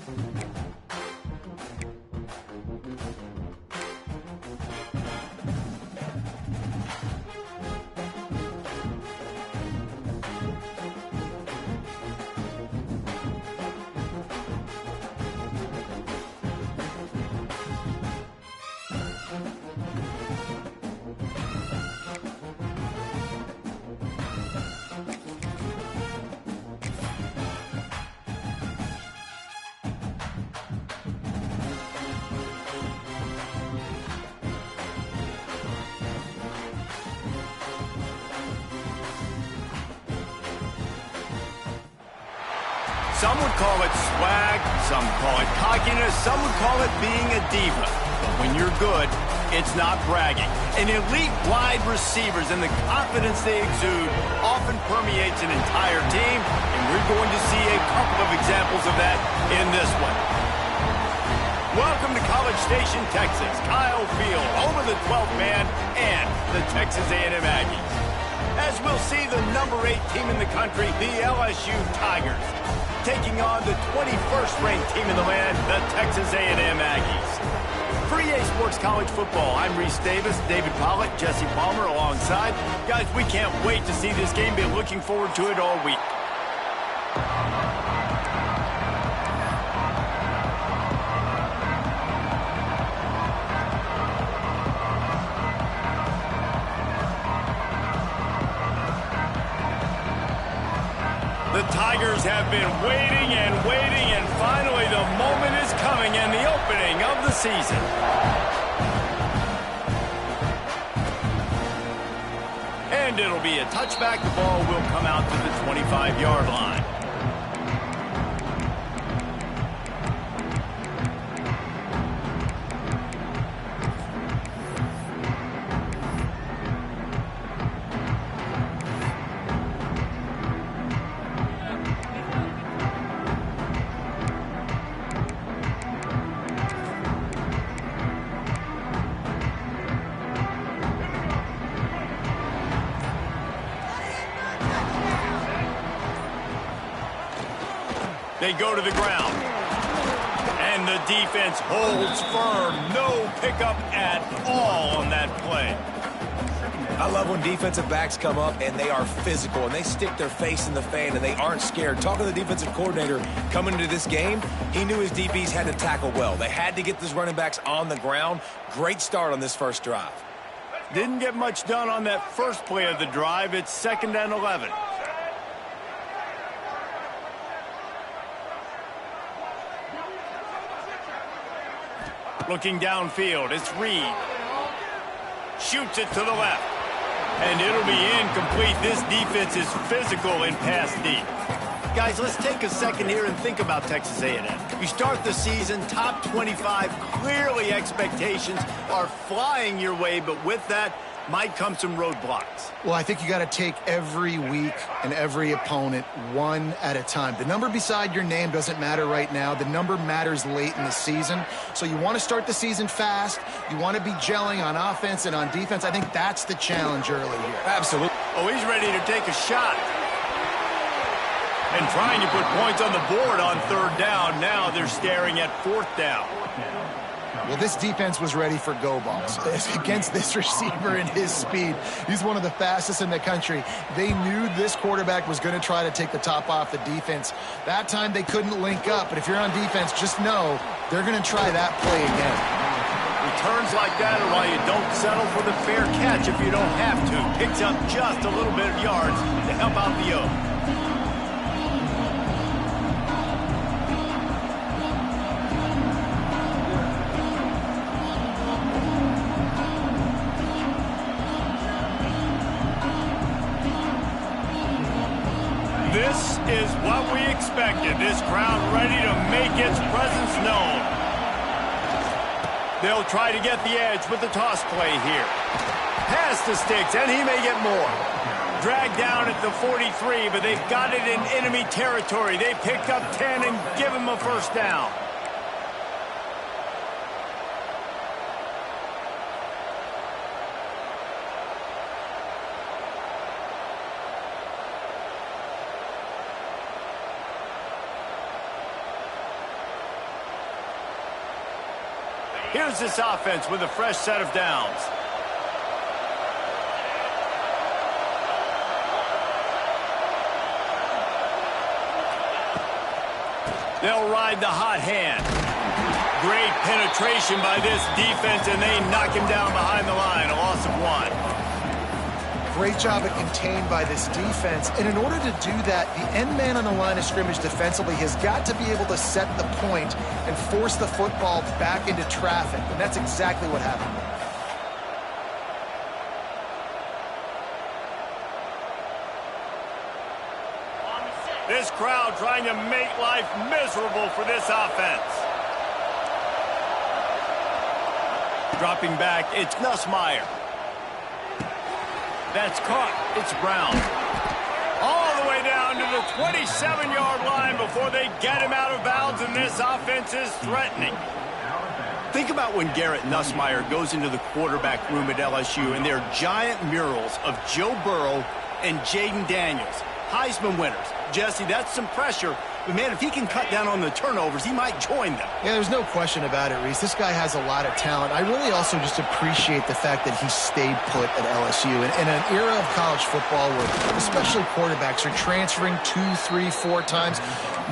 Some would call it swag, some call it cockiness, some would call it being a diva. But when you're good, it's not bragging. And elite wide receivers and the confidence they exude often permeates an entire team, and we're going to see a couple of examples of that in this one. Welcome to College Station, Texas. Kyle Field, home of the 12th man and the Texas A&M Aggies. As we'll see the number 8 team in the country, the LSU Tigers, taking on the 21st ranked team in the land, the Texas A&M Aggies. For EA Sports College Football, I'm Reese Davis, David Pollock, Jesse Palmer alongside. Guys, we can't wait to see this game. Been looking forward to it all week. The Tigers have been waiting and finally the moment is coming and the opening of the season. And it'll be a touchback. The ball will come out to the 25-yard line. They go to the ground. And the defense holds firm. No pickup at all on that play. I love when defensive backs come up and they are physical and they stick their face in the fan and they aren't scared. Talking to the defensive coordinator coming into this game, he knew his DBs had to tackle well. They had to get these running backs on the ground. Great start on this first drive. Didn't get much done on that first play of the drive. It's 2nd and 11. Looking downfield, it's Reed. Shoots it to the left. And it'll be incomplete. This defense is physical in pass deep. Guys, let's take a second here and think about Texas A&M. You start the season top 25. Clearly expectations are flying your way, but with that might come some roadblocks. Well, I think you got to take every week and every opponent one at a time. The number beside your name doesn't matter right now. The number matters late in the season. So you want to start the season fast. You want to be gelling on offense and on defense. I think that's the challenge early here. Absolutely. Oh, he's ready to take a shot. And trying to put points on the board on 3rd down. Now they're staring at 4th down. Well, this defense was ready for go balls against this receiver and his speed. He's one of the fastest in the country. They knew this quarterback was going to try to take the top off the defense. That time they couldn't link up, but if you're on defense, just know they're going to try that play again. Returns like that are why you don't settle for the fair catch if you don't have to. Picks up just a little bit of yards to help out the O. This is what we expected. This crowd ready to make its presence known. They'll try to get the edge with the toss play here. Pass to Sticks, and he may get more. Dragged down at the 43, but they've got it in enemy territory. They picked up 10 and give him a 1st down. Here's this offense with a fresh set of downs. They'll ride the hot hand. Great penetration by this defense, and they knock him down behind the line. A loss of 1. Great job at contained by this defense. And in order to do that, the end man on the line of scrimmage defensively has got to be able to set the point and force the football back into traffic. And that's exactly what happened. This crowd trying to make life miserable for this offense. Dropping back, it's Nussmeier. That's caught. It's Brown. All the way down to the 27-yard line before they get him out of bounds, and this offense is threatening. Think about when Garrett Nussmeier goes into the quarterback room at LSU, and there are giant murals of Joe Burrow and Jaden Daniels, Heisman winners. Jesse, that's some pressure. But, man, if he can cut down on the turnovers, he might join them. Yeah, there's no question about it, Reese. This guy has a lot of talent. I really also just appreciate the fact that he stayed put at LSU. In an era of college football where especially quarterbacks are transferring 2, 3, 4 times,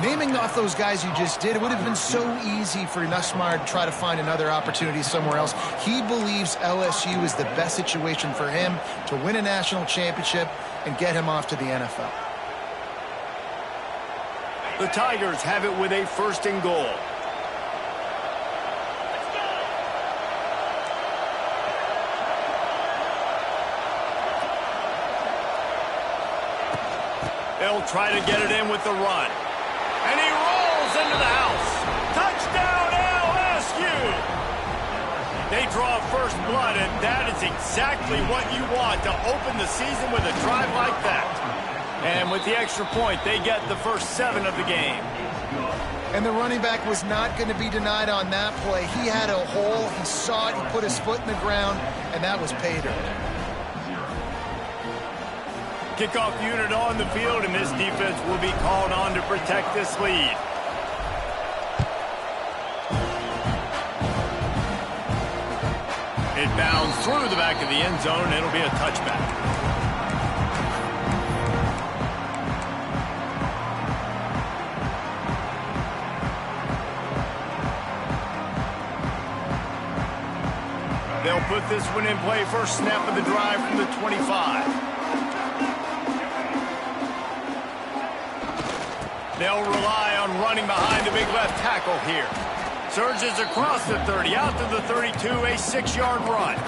naming off those guys you just did, it would have been so easy for Nussmeier to try to find another opportunity somewhere else. He believes LSU is the best situation for him to win a national championship and get him off to the NFL. The Tigers have it with a 1st and goal. They'll try to get it in with the run. And he rolls into the house. Touchdown, LSU! They draw first blood, and that is exactly what you want to open the season with a drive like that. And with the extra point, they get the first 7 of the game. And the running back was not going to be denied on that play. He had a hole. He saw it. He put his foot in the ground, and that was pay dirt. Kickoff unit on the field, and this defense will be called on to protect this lead. It bounds through the back of the end zone, and it'll be a touchback. They'll put this one in play. First snap of the drive from the 25. They'll rely on running behind the big left tackle here. Surges across the 30, out to the 32, a 6-yard run.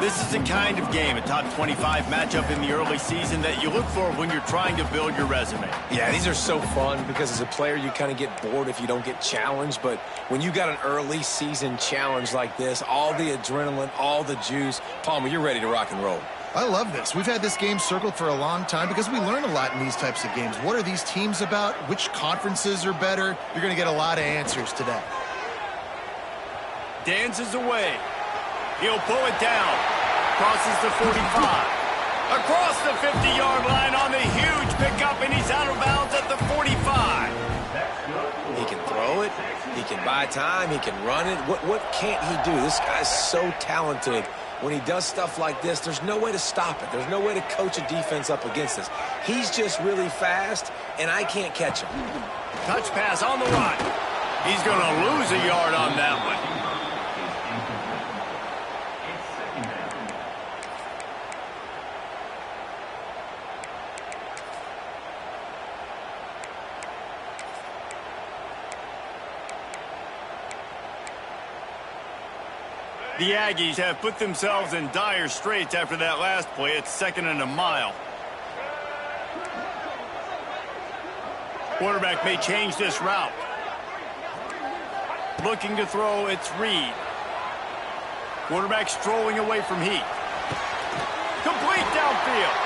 This is the kind of game, a top 25 matchup in the early season, that you look for when you're trying to build your resume. Yeah, these are so fun because as a player you kind of get bored if you don't get challenged, but when you got an early season challenge like this, all the adrenaline, all the juice, Palmer, you're ready to rock and roll. I love this. We've had this game circled for a long time because we learn a lot in these types of games. What are these teams about? Which conferences are better? You're going to get a lot of answers today. Dances away. He'll pull it down. Crosses the 45. Across the 50-yard line on the huge pickup, and he's out of bounds at the 45. He can throw it. He can buy time. He can run it. What can't he do? This guy's so talented. When he does stuff like this, there's no way to stop it. There's no way to coach a defense up against this. He's just really fast, and I can't catch him. Touch pass on the run. He's going to lose a yard on that one. The Aggies have put themselves in dire straits after that last play. It's 2nd and a mile. Quarterback may change this route. Looking to throw, it's Reed. Quarterback strolling away from Heath. Complete downfield.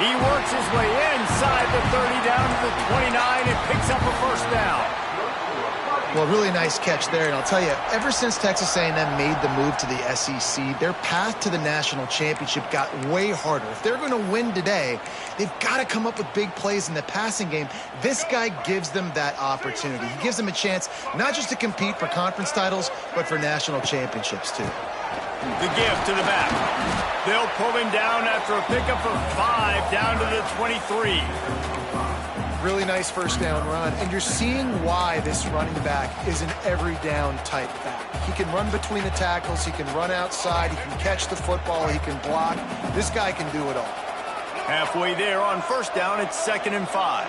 He works his way inside the 30 down to the 29 and picks up a first down. Well, really nice catch there, and I'll tell you, ever since Texas A&M made the move to the SEC, their path to the national championship got way harder. If they're going to win today, they've got to come up with big plays in the passing game. This guy gives them that opportunity. He gives them a chance not just to compete for conference titles, but for national championships, too. The give to the back. They'll pull him down after a pickup of 5 down to the 23. Really nice first down run, and you're seeing why this running back is an every down type back. He can run between the tackles, he can run outside, he can catch the football, he can block. This guy can do it all. Halfway there on first down, it's 2nd and 5.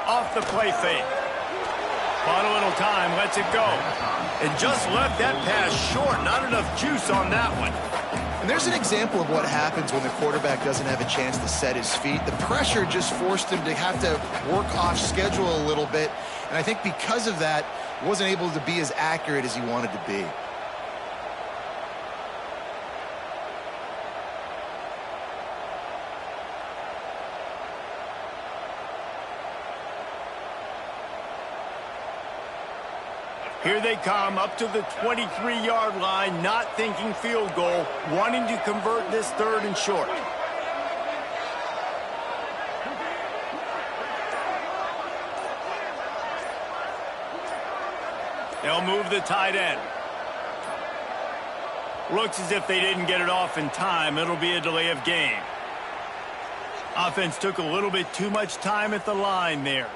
Off the play fake. Bought a little time, lets it go. And just left that pass short. Not enough juice on that one. And there's an example of what happens when the quarterback doesn't have a chance to set his feet. The pressure just forced him to have to work off schedule a little bit. And I think because of that, wasn't able to be as accurate as he wanted to be. Here they come up to the 23-yard line, not thinking field goal, wanting to convert this 3rd and short. They'll move the tight end. Looks as if they didn't get it off in time. It'll be a delay of game. Offense took a little bit too much time at the line there.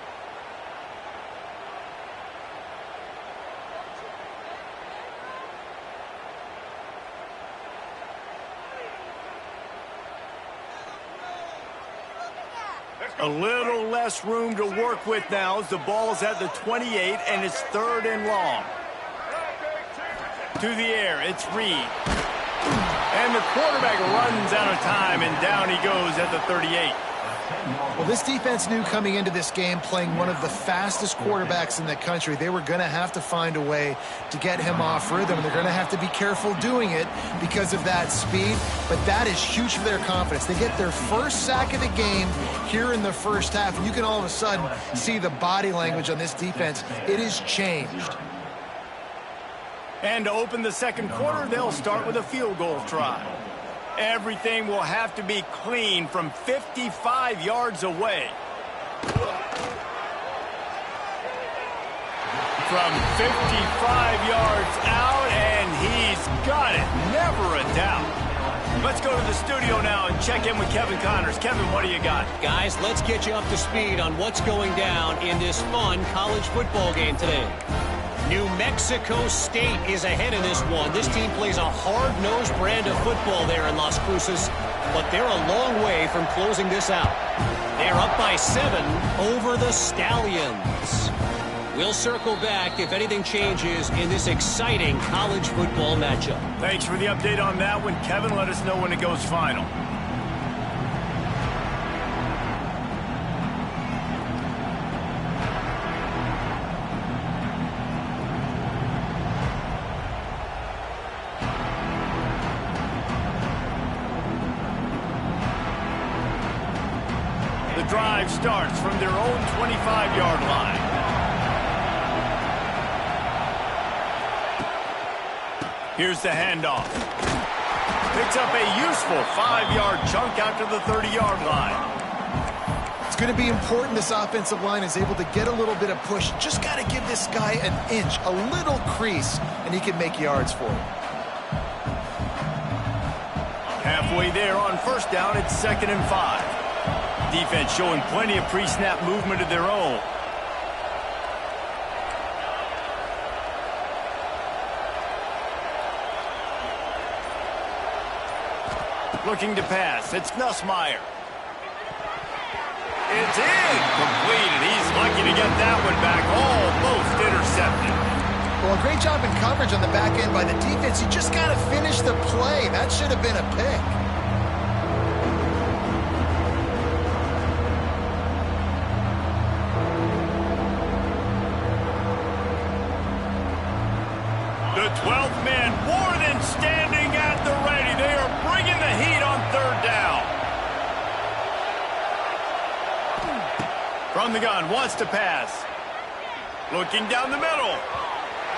A little less room to work with now as the ball's at the 28 and it's 3rd and long. To the air, it's Reed. And the quarterback runs out of time and down he goes at the 38. Well, this defense knew coming into this game, playing one of the fastest quarterbacks in the country, they were going to have to find a way to get him off rhythm. They're going to have to be careful doing it because of that speed, but that is huge for their confidence. They get their first sack of the game here in the first half, and you can all of a sudden see the body language on this defense. It has changed. And to open the second quarter, they'll start with a field goal try. Everything will have to be clean from 55 yards away. From 55 yards out, and he's got it. Never a doubt. Let's go to the studio now and check in with Kevin Connors. Kevin, what do you got? Guys, let's get you up to speed on what's going down in this fun college football game today. New Mexico State is ahead in this one. This team plays a hard-nosed brand of football there in Las Cruces, but they're a long way from closing this out. They're up by 7 over the Stallions. We'll circle back if anything changes in this exciting college football matchup. Thanks for the update on that one, Kevin. Let us know when it goes final. The drive starts from their own 25-yard line. Here's the handoff. Picks up a useful 5-yard chunk out to the 30-yard line. It's going to be important this offensive line is able to get a little bit of push. Just got to give this guy an inch, a little crease, and he can make yards for it. Halfway there on first down, it's 2nd and 5. Defense showing plenty of pre-snap movement of their own. Looking to pass. It's Nussmeier. It's incomplete, and he's lucky to get that one back. Almost intercepted. Well, a great job in coverage on the back end by the defense. You just got to finish the play. That should have been a pick. The 12th man more than standing at the ready. They are bringing the heat on 3rd down. From the gun, wants to pass. Looking down the middle.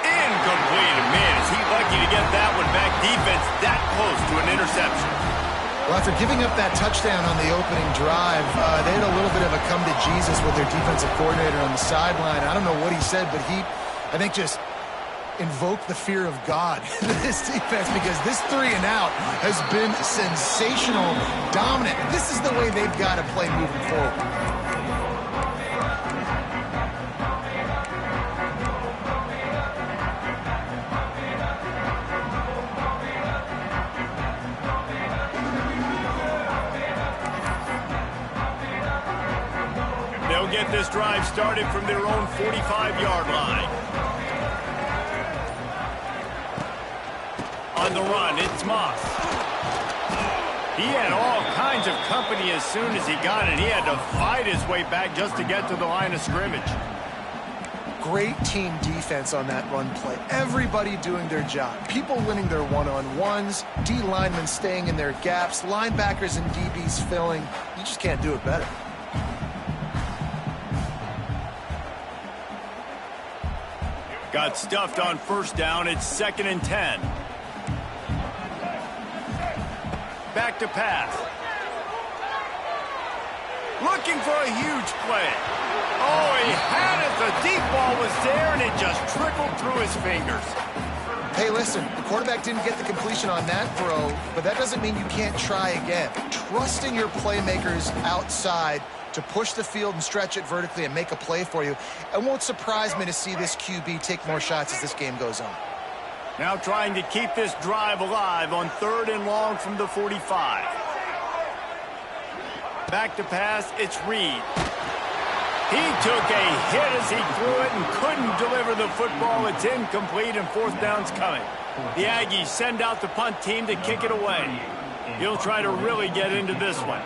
Incomplete. Man, is he lucky to get that one back. Defense that close to an interception. Well, after giving up that touchdown on the opening drive, they had a little bit of a come to Jesus with their defensive coordinator on the sideline. I don't know what he said, but he, I think, just invoked the fear of God in this defense, because this 3 and out has been sensational, dominant. This is the way they've got to play moving forward. They'll get this drive started from their own 45-yard line. On the run, it's Moss. He had all kinds of company as soon as he got it. He had to fight his way back just to get to the line of scrimmage. Great team defense on that run play. Everybody doing their job. People winning their one-on-ones, D linemen staying in their gaps, linebackers and DBs filling. You just can't do it better. Got stuffed on first down. It's 2nd and 10. Back to pass. Looking for a huge play. Oh, he had it. The deep ball was there, and it just trickled through his fingers. Hey, listen, the quarterback didn't get the completion on that throw, but that doesn't mean you can't try again. Trusting your playmakers outside to push the field and stretch it vertically and make a play for you. It won't surprise me to see this QB take more shots as this game goes on. Now trying to keep this drive alive on 3rd and long from the 45. Back to pass, it's Reed. He took a hit as he threw it and couldn't deliver the football. It's incomplete and 4th down's coming. The Aggies send out the punt team to kick it away. He'll try to really get into this one.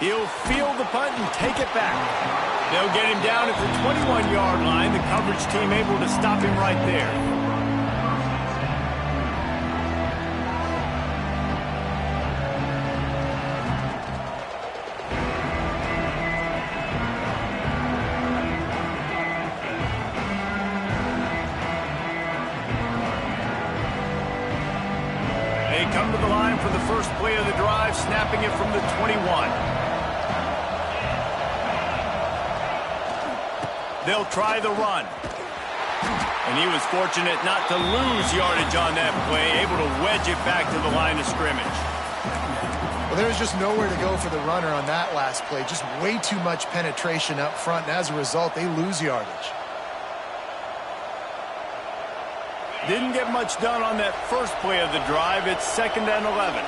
He'll field the punt and take it back. They'll get him down at the 21-yard line. The coverage team able to stop him right there. They come to the line for the first play of the drive, snapping it from the 21. They'll try the run. And he was fortunate not to lose yardage on that play, able to wedge it back to the line of scrimmage. Well, there was just nowhere to go for the runner on that last play. Just way too much penetration up front, and as a result, they lose yardage. Didn't get much done on that first play of the drive. It's 2nd and 11.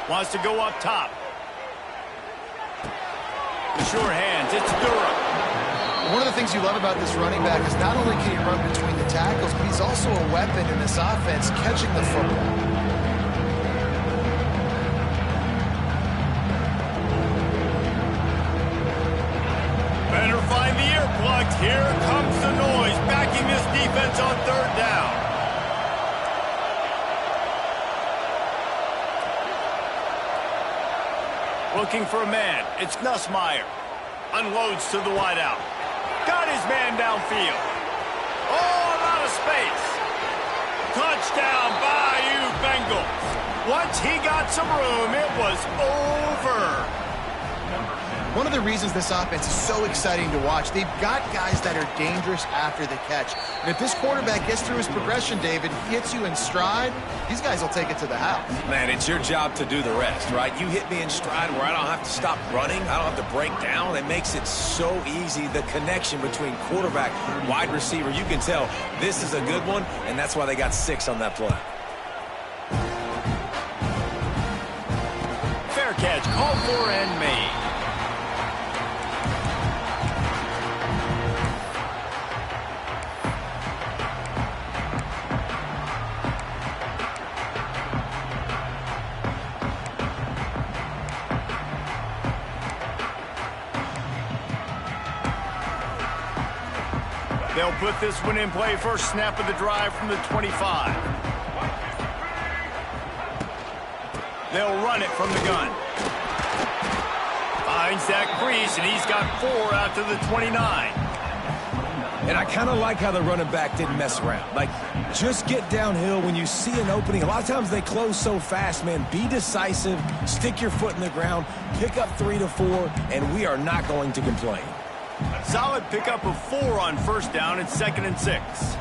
Wants to go up top. The sure hands, it's Durham. One of the things you love about this running back is not only can he run between the tackles, but he's also a weapon in this offense, catching the football. Better find the earplugs. Here comes the noise, backing this defense on 3rd down. Looking for a man. It's Nussmeier. Unloads to the wideout. Got his man downfield. Oh, a lot of space. Touchdown, Bayou Bengals. Once he got some room, it was over. One of the reasons this offense is so exciting to watch, they've got guys that are dangerous after the catch. And if this quarterback gets through his progression, David, hits you in stride, these guys will take it to the house. Man, it's your job to do the rest, right? You hit me in stride where I don't have to stop running. I don't have to break down. It makes it so easy. The connection between quarterback, wide receiver, you can tell this is a good one, and that's why they got 6 on that play. Fair catch, called for and made. They'll put this one in play first snap of the drive from the 25. They'll run it from the gun. Finds that crease, and he's got 4 out to the 29. And I kind of like how the running back didn't mess around. Like, just get downhill when you see an opening. A lot of times they close so fast, man. Be decisive, stick your foot in the ground, pick up 3 to 4, and we are not going to complain. Solid pickup of 4 on first down and 2nd and 6.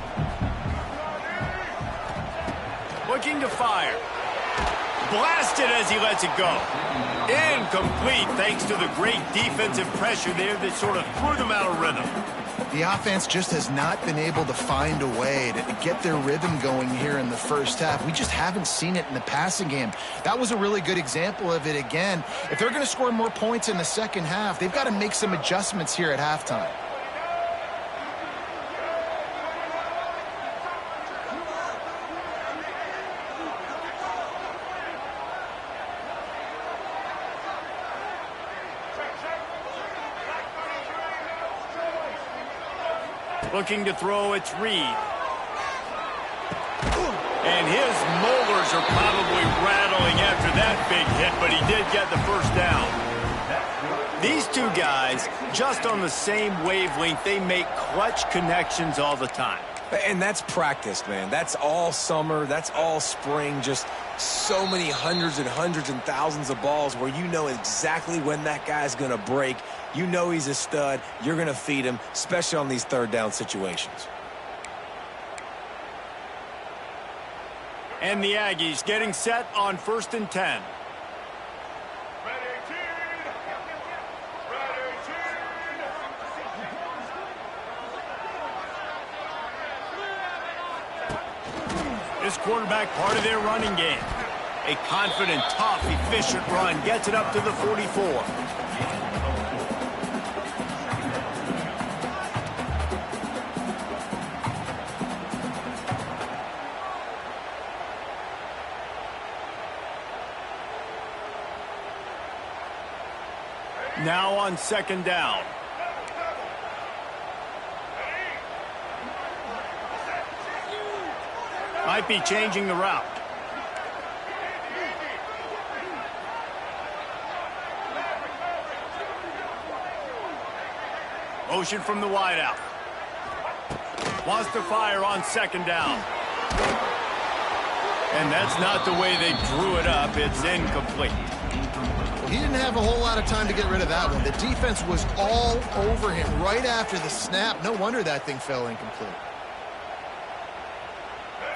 Looking to fire. Blasted as he lets it go. Incomplete thanks to the great defensive pressure there that sort of threw them out of rhythm. The offense just has not been able to find a way to get their rhythm going here in the first half. We just haven't seen it in the passing game. That was a really good example of it again. If they're going to score more points in the second half, they've got to make some adjustments here at halftime. Looking to throw, it's Reed. And his molars are probably rattling after that big hit, but he did get the first down. These two guys, just on the same wavelength, they make clutch connections all the time. And that's practice, man. That's all summer. That's all spring. Just so many hundreds and thousands of balls where you know exactly when that guy's going to break. You know he's a stud. You're going to feed him, especially on these third down situations. And the Aggies getting set on 1st and 10. This quarterback part of their running game. A confident, tough, efficient run gets it up to the 44. Now on 2nd down. Might be changing the route. Motion from the wideout. Wants to fire on 2nd down. And that's not the way they drew it up. It's incomplete. He didn't have a whole lot of time to get rid of that one. The defense was all over him right after the snap. No wonder that thing fell incomplete.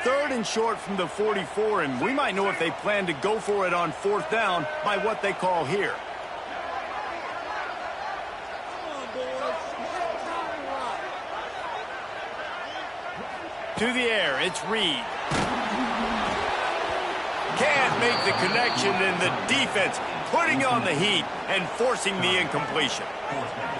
3rd and short from the 44, and we might know if they plan to go for it on 4th down by what they call here. To the air, it's Reed. Can't make the connection, and the defense putting on the heat and forcing the incompletion.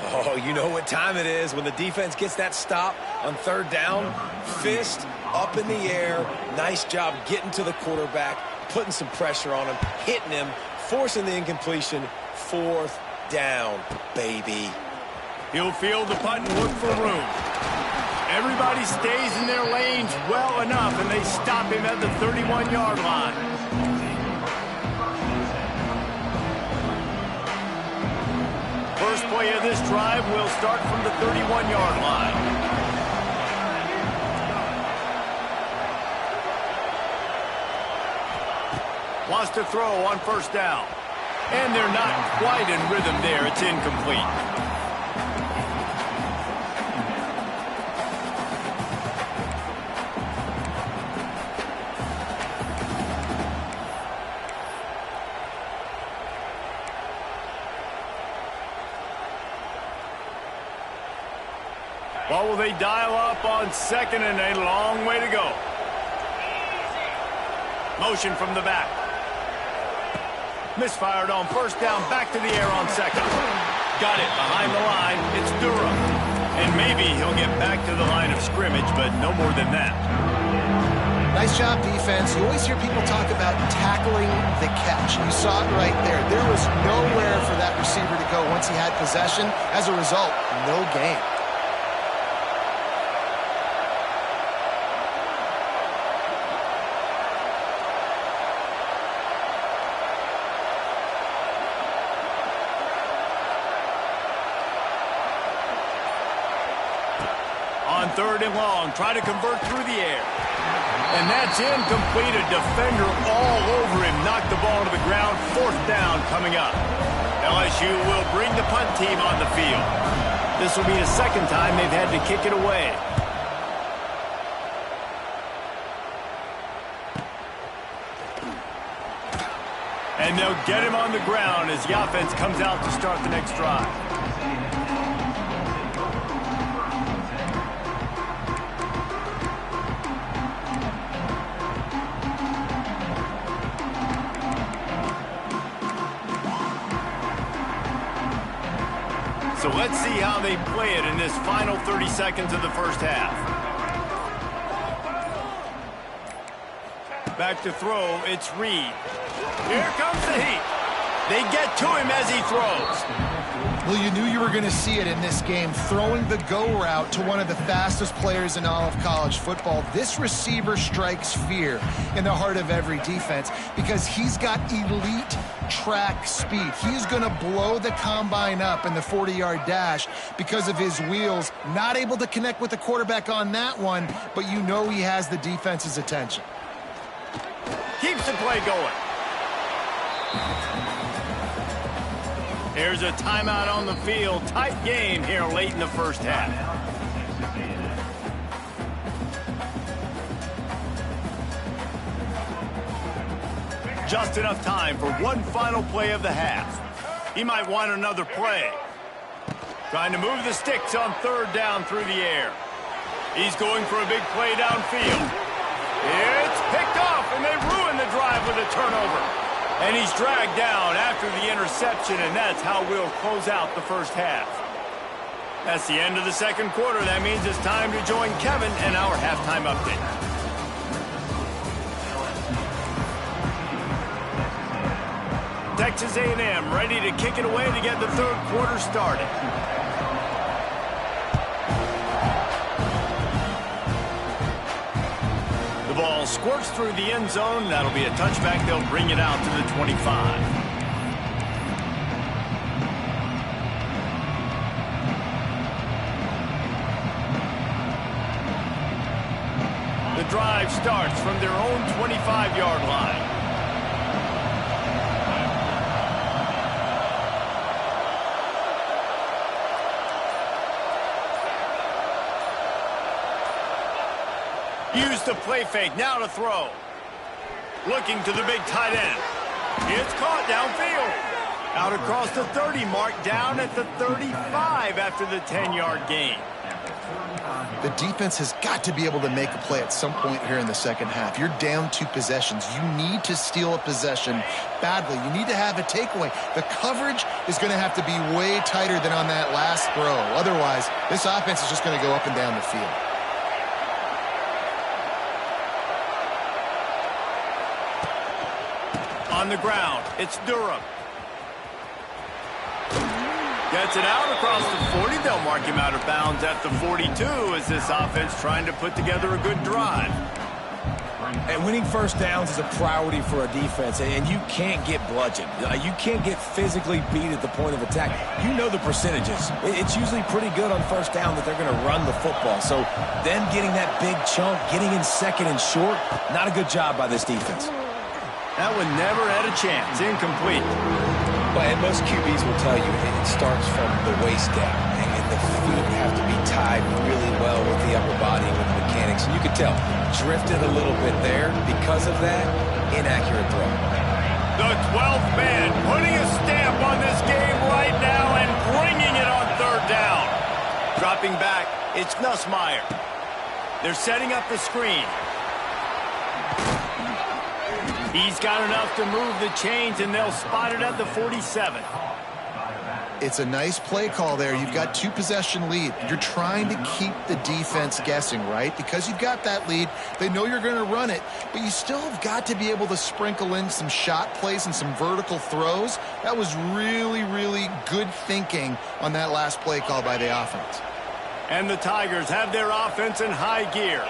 Oh, you know what time it is when the defense gets that stop on 3rd down. Fist up in the air. Nice job getting to the quarterback, putting some pressure on him, hitting him, forcing the incompletion. 4th down, baby. He'll field the punt and look for room. Everybody stays in their lanes well enough, and they stop him at the 31-yard line. First play of this drive will start from the 31-yard line. Wants to throw on 1st down. And they're not quite in rhythm there. It's incomplete. What will they dial up on 2nd and a long way to go? Motion from the back. Misfired on 1st down, back to the air on 2nd. Got it behind the line. It's Durham. And maybe he'll get back to the line of scrimmage, but no more than that. Nice job, defense. You always hear people talk about tackling the catch. You saw it right there. There was nowhere for that receiver to go once he had possession. As a result, no gain. On 3rd and long, try to convert through the air. And that's incomplete. A defender all over him. Knocked the ball to the ground. 4th down coming up. LSU will bring the punt team on the field. This will be the 2nd time they've had to kick it away. And they'll get him on the ground as the offense comes out to start the next drive. So let's see how they play it in this final 30 seconds of the first half. Back to throw, it's Reed. Here comes the heat. They get to him as he throws. Well, you knew you were going to see it in this game, throwing the go route to one of the fastest players in all of college football. This receiver strikes fear in the heart of every defense because he's got elite track speed. He's going to blow the combine up in the 40-yard dash because of his wheels. Not able to connect with the quarterback on that one, but you know he has the defense's attention. Keeps the play going. Here's a timeout on the field. Tight game here late in the first half. Just enough time for one final play of the half. He might want another play. Trying to move the sticks on 3rd down through the air. He's going for a big play downfield. It's picked off, and they ruin the drive with a turnover. And he's dragged down after the interception, and that's how we'll close out the first half. That's the end of the 2nd quarter. That means it's time to join Kevin and our halftime update. Texas A&M ready to kick it away to get the 3rd quarter started. The ball squirts through the end zone. That'll be a touchback. They'll bring it out to the 25. The drive starts from their own 25-yard line. Use the play fake, now to throw. Looking to the big tight end. It's caught downfield. Out across the 30 mark, down at the 35 after the 10-yard gain. The defense has got to be able to make a play at some point here in the 2nd half. You're down 2 possessions. You need to steal a possession badly. You need to have a takeaway. The coverage is going to have to be way tighter than on that last throw. Otherwise, this offense is just going to go up and down the field. On the ground, it's Durham. Gets it out across the 40. They'll mark him out of bounds at the 42 as this offense trying to put together a good drive. And winning first downs is a priority for a defense, and you can't get bludgeoned. You can't get physically beat at the point of attack. You know the percentages. It's usually pretty good on first down that they're going to run the football. So then getting that big chunk, getting in 2nd and short, not a good job by this defense. That one never had a chance. Incomplete. Well, and most QBs will tell you it starts from the waist down, and the feet have to be tied really well with the upper body, with the mechanics. And you could tell, drifted a little bit there. Because of that, inaccurate throw. The 12th man putting a stamp on this game right now and bringing it on 3rd down. Dropping back, it's Nussmeier. They're setting up the screen. He's got enough to move the chains, and they'll spot it at the 47. It's a nice play call there. You've got 2-possession lead. You're trying to keep the defense guessing, right? Because you've got that lead, they know you're going to run it, but you still have got to be able to sprinkle in some shot plays and some vertical throws. That was really, really good thinking on that last play call by the offense. And the Tigers have their offense in high gear.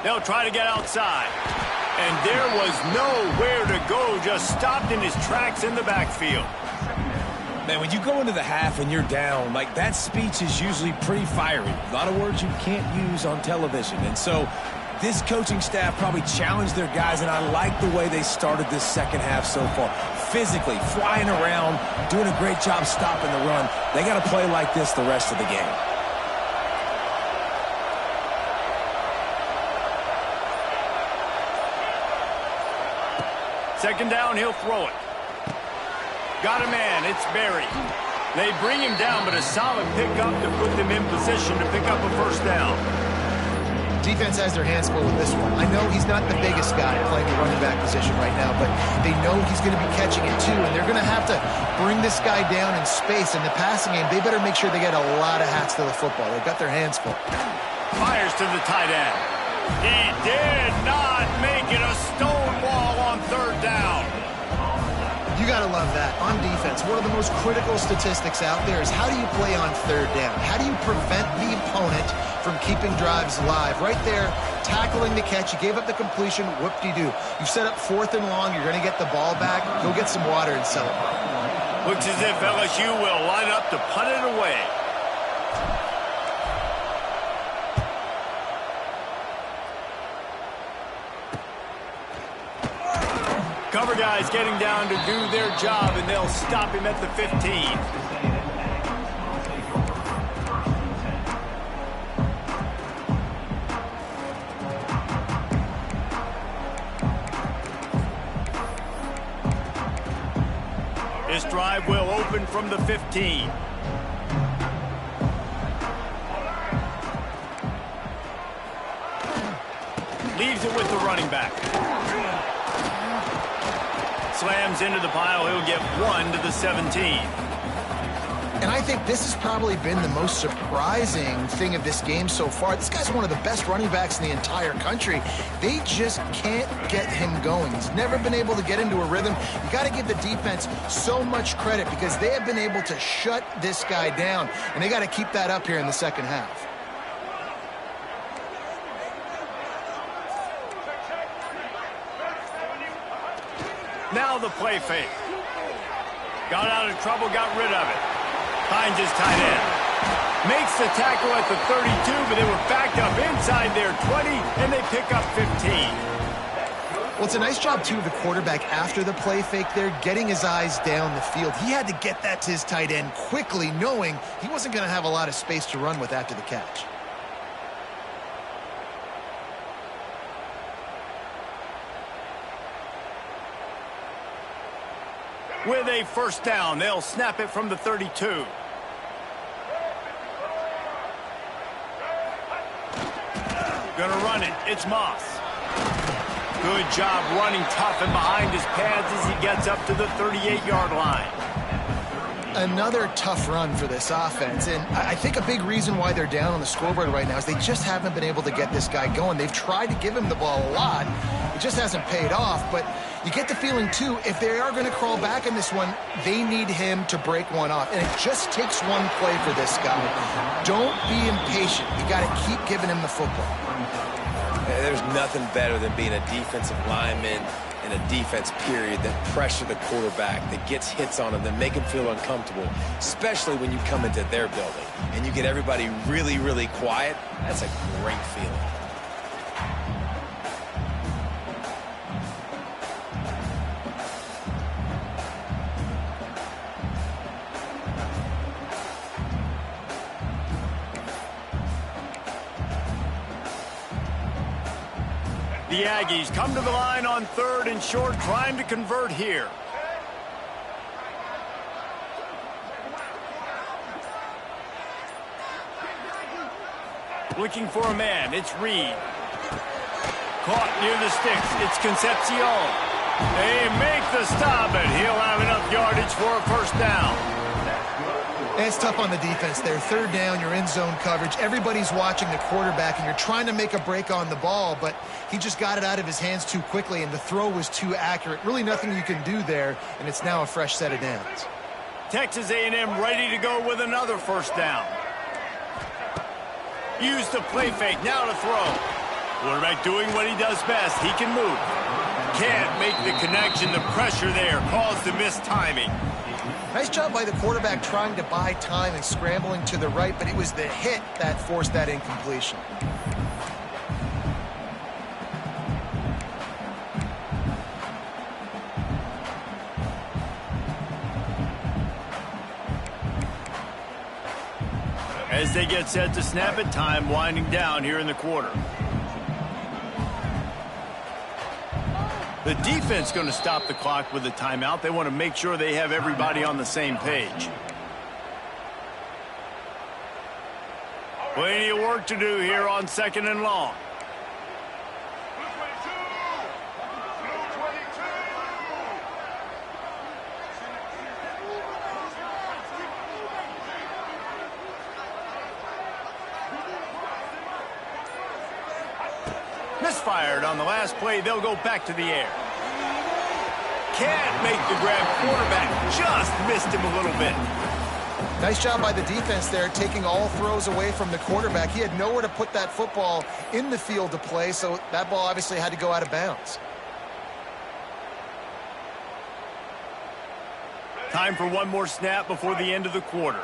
They'll try to get outside. And there was nowhere to go, just stopped in his tracks in the backfield. Man, when you go into the half and you're down, like, that speech is usually pretty fiery. A lot of words you can't use on television. And so this coaching staff probably challenged their guys, and I like the way they started this second half so far. Physically, flying around, doing a great job stopping the run. They got to play like this the rest of the game. Second down, he'll throw it. Got a man, it's Barry. They bring him down, but a solid pickup to put them in position to pick up a first down. Defense has their hands full with this one. I know he's not the biggest guy playing the running back position right now, but they know he's going to be catching it too, and they're going to have to bring this guy down in space. In the passing game, they better make sure they get a lot of hats to the football. They've got their hands full. Fires to the tight end. He did not make it a stone wall on third down. You got to love that. On defense, one of the most critical statistics out there is how do you play on third down? How do you prevent the opponent from keeping drives alive? Right there, tackling the catch. You gave up the completion. Whoop-de-doo. You set up 4th and long. You're going to get the ball back. Go get some water and celebrate. Looks as if LSU will line up to punt it away. Cover guys getting down to do their job, and they'll stop him at the 15. This drive will open from the 15. Leaves it with the running back. Slams into the pile. He'll get 1 to the 17. And I think this has probably been the most surprising thing of this game so far. This guy's one of the best running backs in the entire country. They just can't get him going. He's never been able to get into a rhythm. You got to give the defense so much credit because they have been able to shut this guy down, and they got to keep that up here in the second half. Now the play fake. Got out of trouble, got rid of it. Finds his tight end. Makes the tackle at the 32, but they were backed up inside their 20, and they pick up 15. Well, it's a nice job, too, of the quarterback after the play fake there, getting his eyes down the field. He had to get that to his tight end quickly, knowing he wasn't going to have a lot of space to run with after the catch. With a first down, they'll snap it from the 32. Gonna run it. It's Moss. Good job running tough and behind his pads as he gets up to the 38-yard line. Another tough run for this offense, and I think a big reason why they're down on the scoreboard right now is they just haven't been able to get this guy going. They've tried to give him the ball a lot. It just hasn't paid off, but you get the feeling, too, if they are going to crawl back in this one, they need him to break one off, and it just takes one play for this guy. Don't be impatient. You got to keep giving him the football. There's nothing better than being a defensive lineman in a defense period that pressure the quarterback, that gets hits on him, that make him feel uncomfortable, especially when you come into their building and you get everybody really, really quiet. That's a great feeling. The Aggies come to the line on 3rd and short, trying to convert here. Looking for a man. It's Reed. Caught near the sticks. It's Concepcion. They make the stop, and he'll have enough yardage for a first down. And it's tough on the defense there. 3rd down, you're in zone coverage. Everybody's watching the quarterback, and you're trying to make a break on the ball, but he just got it out of his hands too quickly, and the throw was too accurate. Really nothing you can do there, and it's now a fresh set of downs. Texas A&M ready to go with another first down. Use the play fake, now to throw. Quarterback doing what he does best. He can move. Can't make the connection. The pressure there caused the missed timing. Nice job by the quarterback trying to buy time and scrambling to the right, but it was the hit that forced that incompletion. As they get set to snap it, time winding down here in the quarter. The defense going to stop the clock with a timeout. They want to make sure they have everybody on the same page. Plenty of work to do here on 2nd and long. Misfired on the last play. They'll go back to the air. Can't make the grab. Quarterback just missed him a little bit. Nice job by the defense there, taking all throws away from the quarterback. He had nowhere to put that football in the field to play, so that ball obviously had to go out of bounds. Time for one more snap before the end of the quarter.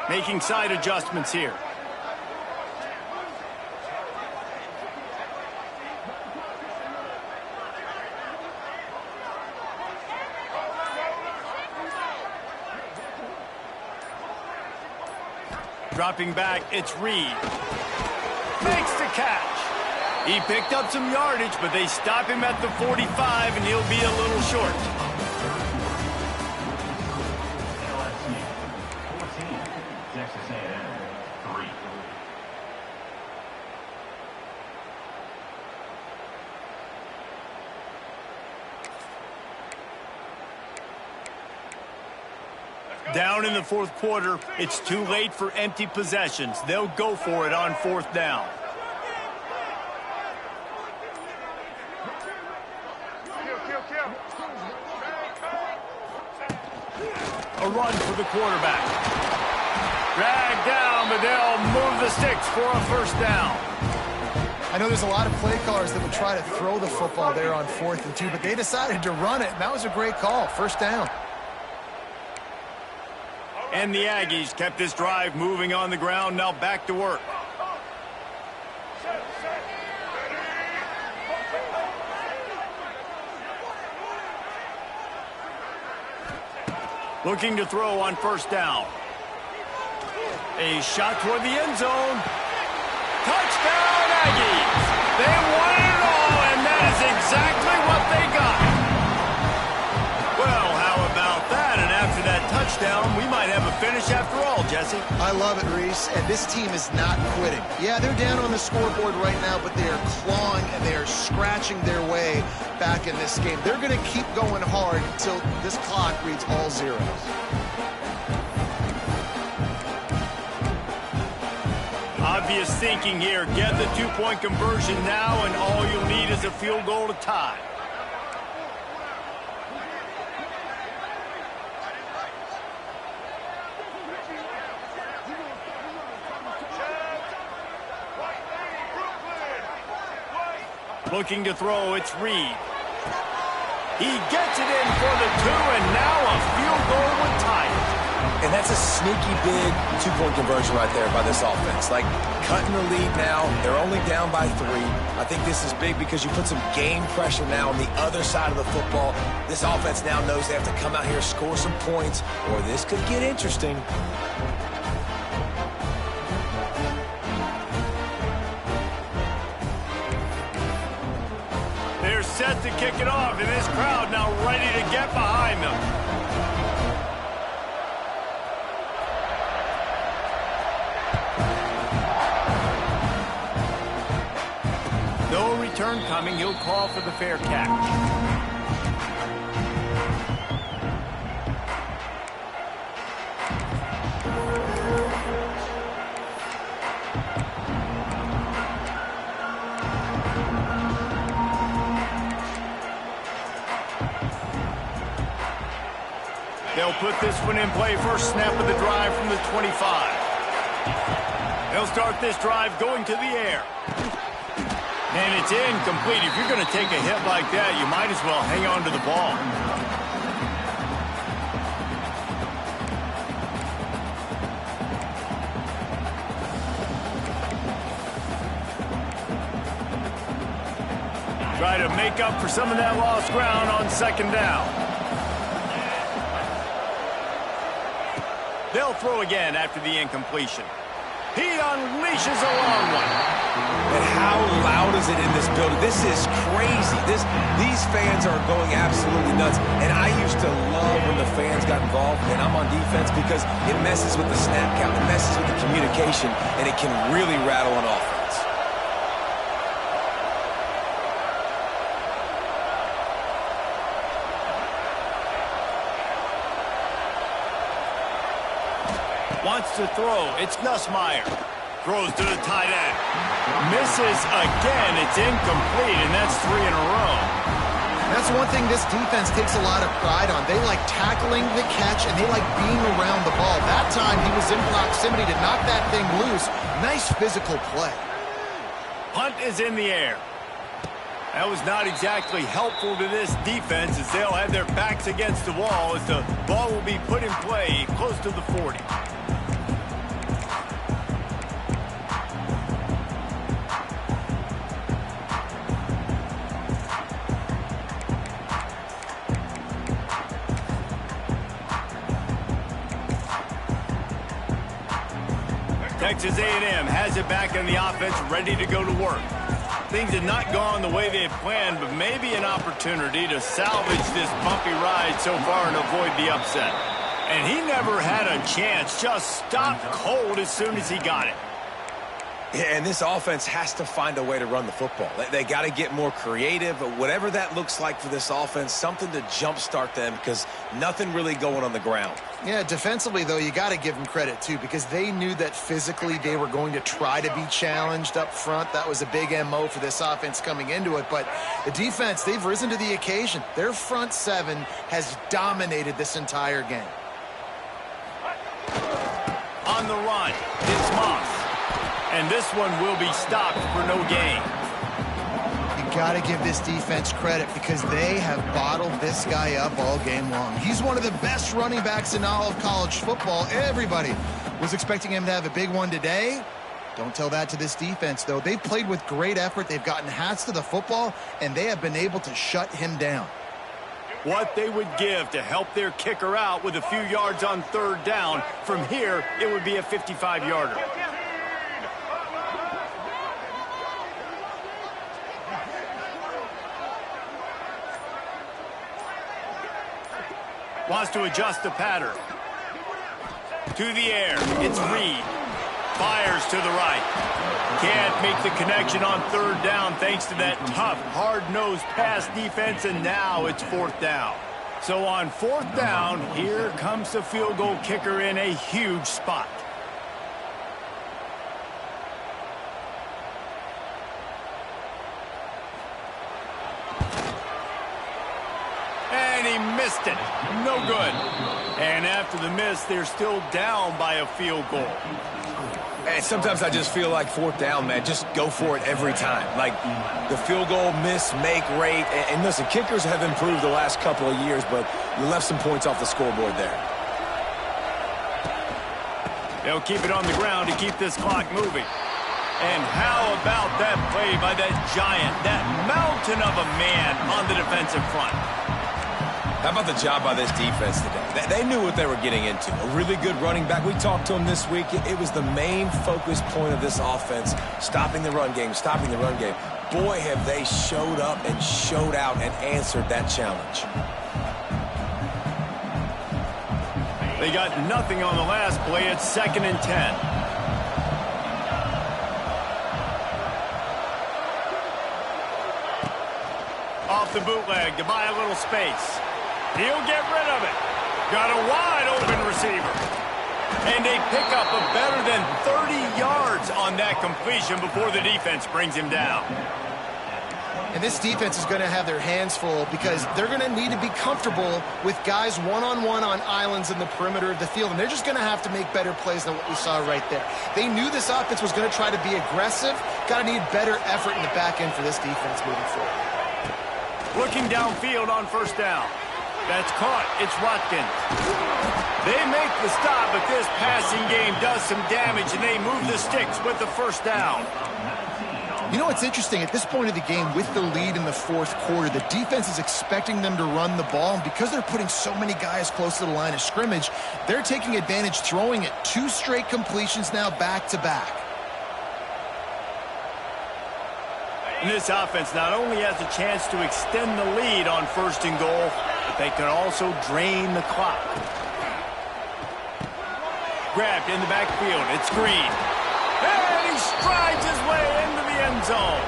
Making side adjustments here. Dropping back, it's Reed. Makes the catch. He picked up some yardage, but they stop him at the 45, and he'll be a little short. Down in the fourth quarter, it's too late for empty possessions. They'll go for it on 4th down. A run for the quarterback. Dragged down, but they'll move the sticks for a 1st down. I know there's a lot of play callers that would try to throw the football there on 4th and 2, but they decided to run it, and that was a great call. 1st down. And the Aggies kept this drive moving on the ground. Now back to work. Looking to throw on 1st down. A shot toward the end zone. Touchdown, Aggies! They won it all, and that is exactly what they got. Well, how about that? And after that touchdown, we might have a finish after all, Jesse. I love it, Reese, and this team is not quitting. Yeah, they're down on the scoreboard right now, but they are clawing and they are scratching their way back in this game. They're going to keep going hard until this clock reads all zeros. Obvious thinking here. Get the 2-point conversion now, and all you'll need is a field goal to tie. Looking to throw, it's Reed. He gets it in for the 2, and now a field goal would tie it. And that's a sneaky big 2-point conversion right there by this offense. Like, cutting the lead now. They're only down by 3. I think this is big because you put some game pressure now on the other side of the football. This offense now knows they have to come out here, score some points, or this could get interesting. They're set to kick it off, and this crowd now ready to get behind them. No return coming. He'll call for the fair catch. They'll put this one in play. First snap of the drive from the 25. They'll start this drive going to the air. And it's incomplete. If you're going to take a hit like that, you might as well hang on to the ball. Try to make up for some of that lost ground on second down. They'll throw again after the incompletion. He unleashes a long one. And how loud is it in this building? This is crazy. These fans are going absolutely nuts. And I used to love when the fans got involved, and I'm on defense, because it messes with the snap count, it messes with the communication, and it can really rattle an offense. Wants to throw. It's Nussmeier. Throws to the tight end. Misses again. It's incomplete, and that's 3 in a row. That's one thing this defense takes a lot of pride on. They like tackling the catch, and they like being around the ball. That time, he was in proximity to knock that thing loose. Nice physical play. Punt is in the air. That was not exactly helpful to this defense, as they'll have their backs against the wall as the ball will be put in play close to the 40. Texas A&M has it back in the offense, ready to go to work. Things have not gone the way they had planned, but maybe an opportunity to salvage this bumpy ride so far and avoid the upset. And he never had a chance, just stopped cold as soon as he got it. Yeah, and this offense has to find a way to run the football. They got to get more creative, but whatever that looks like for this offense, something to jumpstart them, because nothing really going on the ground. Yeah, defensively, though, you got to give them credit, too, because they knew that physically they were going to try to be challenged up front. That was a big MO for this offense coming into it. But the defense, they've risen to the occasion. Their front seven has dominated this entire game. On the run, it's Moss. And this one will be stopped for no gain. You got to give this defense credit, because they have bottled this guy up all game long. He's one of the best running backs in all of college football. Everybody was expecting him to have a big one today. Don't tell that to this defense, though. They've played with great effort. They've gotten hats to the football, and they have been able to shut him down. What they would give to help their kicker out with a few yards on third down. From here, it would be a 55-yarder. Wants to adjust the pattern. To the air. It's Reed. Fires to the right. Can't make the connection on third down thanks to that tough, hard-nosed pass defense, and now it's fourth down. So on fourth down, here comes the field goal kicker in a huge spot. And he missed it. No good. And after the miss, they're still down by a field goal. And sometimes I just feel like fourth down, man, just go for it every time. Like the field goal miss, make rate. And listen, kickers have improved the last couple of years, but you left some points off the scoreboard there. They'll keep it on the ground to keep this clock moving. And how about that play by that giant, that mountain of a man on the defensive front? How about the job by this defense today? They knew what they were getting into. A really good running back. We talked to him this week. It was the main focus point of this offense, stopping the run game, stopping the run game. Boy, have they showed up and showed out and answered that challenge. They got nothing on the last play. It's 2nd and 10. Off the bootleg to buy a little space. He'll get rid of it. Got a wide open receiver. And they pick up a better than 30 yards on that completion before the defense brings him down. And this defense is going to have their hands full because they're going to need to be comfortable with guys one-on-one on islands in the perimeter of the field. And they're just going to have to make better plays than what we saw right there. They knew this offense was going to try to be aggressive. Got to need better effort in the back end for this defense moving forward. Looking downfield on first down. That's caught. It's Watkins. They make the stop, but this passing game does some damage, and they move the sticks with the first down. You know what's interesting? At this point of the game, with the lead in the fourth quarter, the defense is expecting them to run the ball. And because they're putting so many guys close to the line of scrimmage, they're taking advantage, throwing it 2 straight completions now back-to-back. And this offense not only has a chance to extend the lead on first and goal, but they can also drain the clock. Grabbed in the backfield. It's Green. And he strides his way into the end zone.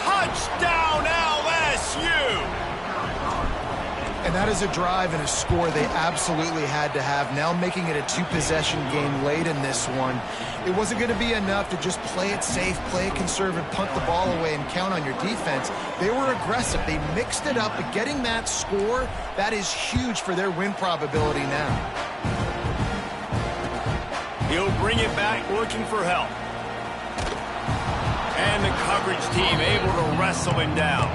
Touchdown, LSU! And that is a drive and a score they absolutely had to have. Now making it a 2-possession game late in this one. It wasn't going to be enough to just play it safe, play it conservative, punt the ball away, and count on your defense. They were aggressive. They mixed it up, but getting that score, that is huge for their win probability now. He'll bring it back looking for help. And the coverage team able to wrestle him down.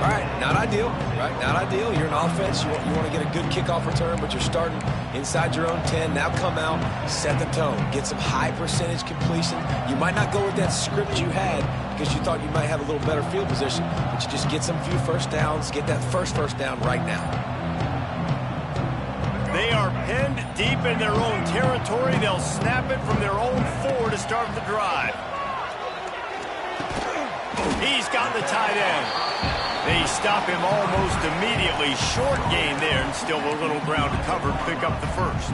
All right, not ideal, right? Not ideal. You're an offense. You want to get a good kickoff return, but you're starting inside your own 10. Now come out, set the tone, get some high percentage completion. You might not go with that script you had because you thought you might have a little better field position, but you just get some few first downs, get that first down right now. They are pinned deep in their own territory. They'll snap it from their own 4 to start the drive. He's got the tight end. They stop him almost immediately. Short gain there, and still a little ground to cover to pick up the first.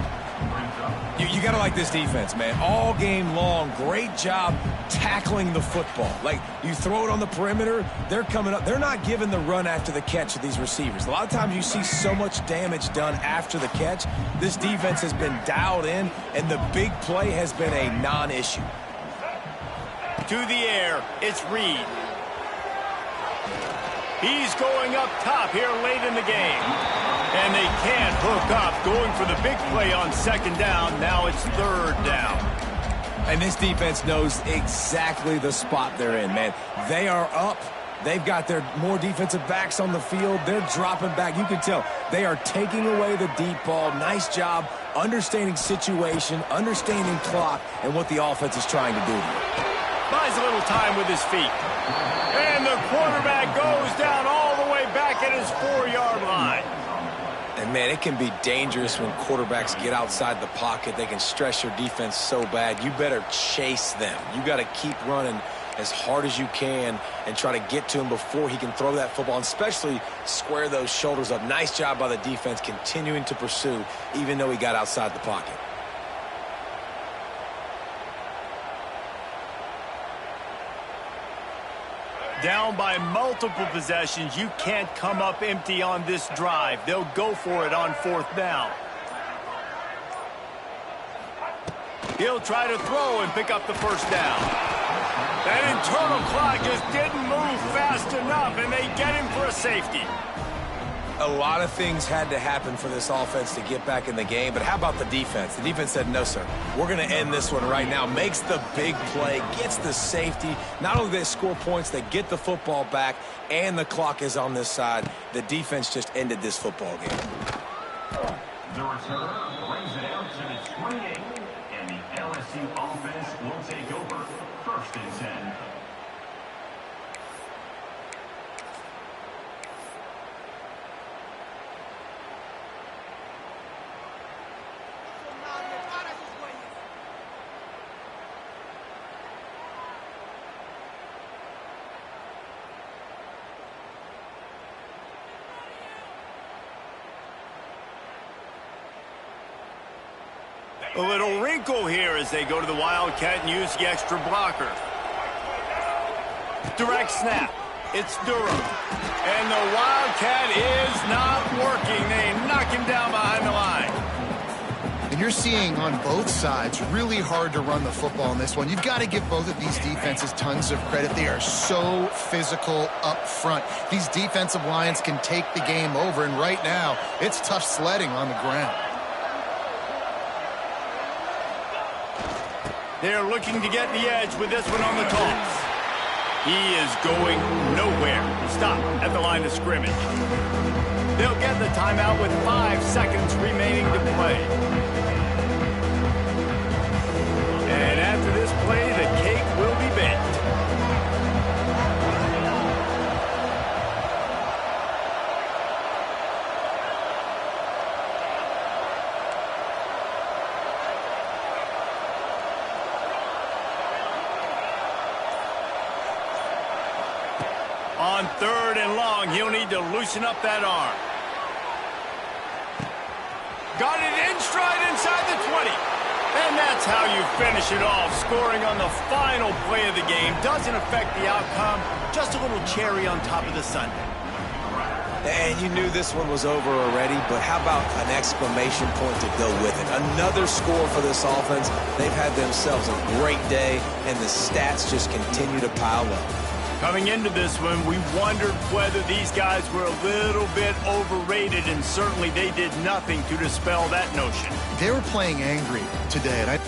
You got to like this defense, man. All game long, great job tackling the football. Like, you throw it on the perimeter, they're coming up. They're not giving the run after the catch to these receivers. A lot of times you see so much damage done after the catch. This defense has been dialed in, and the big play has been a non-issue. To the air, it's Reed. He's going up top here late in the game. And they can't hook up, going for the big play on second down. Now it's third down. And this defense knows exactly the spot they're in, man. They are up. They've got their more defensive backs on the field. They're dropping back. You can tell they are taking away the deep ball. Nice job understanding situation, understanding clock, and what the offense is trying to do here. Buys a little time with his feet. And the quarterback goes down all the way back at his 4-yard line. And, man, it can be dangerous when quarterbacks get outside the pocket. They can stress your defense so bad. You better chase them. You got to keep running as hard as you can and try to get to him before he can throw that football, and especially square those shoulders up. Nice job by the defense continuing to pursue, even though he got outside the pocket. Down by multiple possessions, you can't come up empty on this drive. They'll go for it on fourth down. He'll try to throw and pick up the first down. That internal clock just didn't move fast enough, and they get him for a safety. A lot of things had to happen for this offense to get back in the game, but how about the defense? The defense said, no, sir, we're going to end this one right now. Makes the big play, gets the safety. Not only do they score points, they get the football back, and the clock is on this side. The defense just ended this football game. The return brings it out to the 28, and the LSU offense will take over. First and 10. A little wrinkle here as they go to the Wildcat and use the extra blocker. Direct snap. It's Durham. And the Wildcat is not working. They knock him down behind the line. And you're seeing on both sides really hard to run the football in this one. You've got to give both of these defenses tons of credit. They are so physical up front. These defensive lines can take the game over, and right now it's tough sledding on the ground. They're looking to get the edge with this one on the toss. He is going nowhere. Stop at the line of scrimmage. They'll get the timeout with 5 seconds remaining to play. And after this play, the cake will be baked. On 3rd and long, he'll need to loosen up that arm. Got it in stride inside the 20. And that's how you finish it off. Scoring on the final play of the game doesn't affect the outcome. Just a little cherry on top of the sundae. And you knew this one was over already, but how about an exclamation point to go with it? Another score for this offense. They've had themselves a great day, and the stats just continue to pile up. Coming into this one, we wondered whether these guys were a little bit overrated, and certainly they did nothing to dispel that notion. They were playing angry today, and